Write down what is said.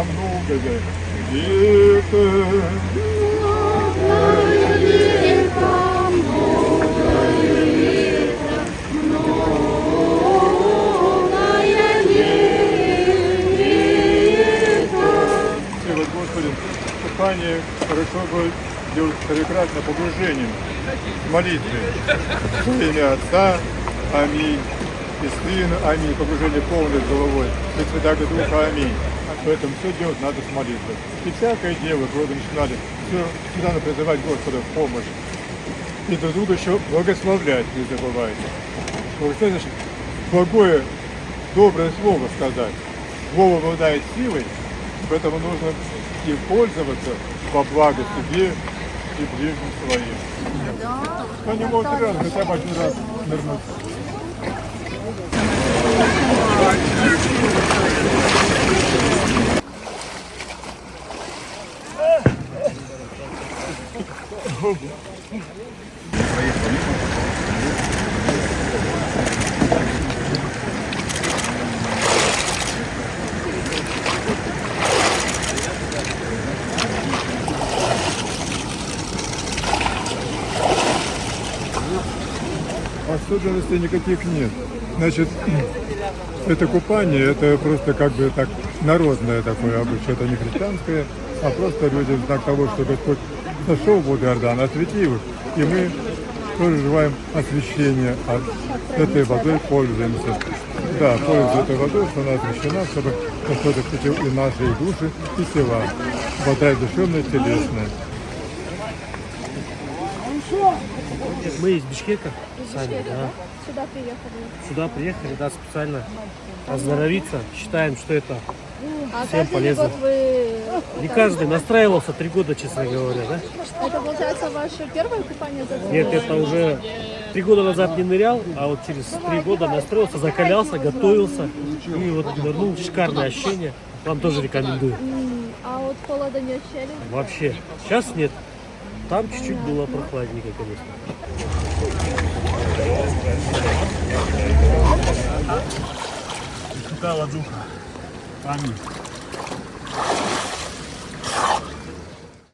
лето многое лето. И вот, Господи, купание хорошо бы делать прекрасно погружением в молитве. Во имя Отца, аминь, и Сына, аминь, погружение полной головой, и Святаго Духа, аминь. Поэтому все делать надо с молитвой. И всякое дело, когда начинали, все всегда надо призывать Господа в помощь. И друг друга еще благословлять не забывайте. Благословить, значит, благое, доброе слово сказать. Слово обладает силой, поэтому нужно и пользоваться во благо себе и ближним своим. Они могут раз, хотя бы один раз нырнуть. Особенностей никаких нет. Значит, это купание, это просто как бы так народное такое обычай, это не христианское, а просто люди в знак того, что Господь нашел воду Иордана, осветил их, и мы тоже желаем освящения от этой водой, пользуемся. Да, пользуемся этой водой, что она освящена, чтобы Господь осветил и наши и души, и тела. Вода и душевная, и телесная. Мы из Бишкека сами, да. Сюда приехали. Сюда приехали, да, специально оздоровиться. Считаем, что это А всем каждый полезно. год вы... Не каждый настраивался 3 года, честно говоря, да? Это получается ваше первое купание за это? Нет, это уже 3 года назад не нырял, а вот через 3 года настроился, закалялся, готовился. И вот нырнул, шикарное ощущение. Вам тоже рекомендую. А вот холода не ощущали? Вообще. Сейчас нет. Там чуть-чуть было прохладненько, конечно. Святого Духа. Аминь.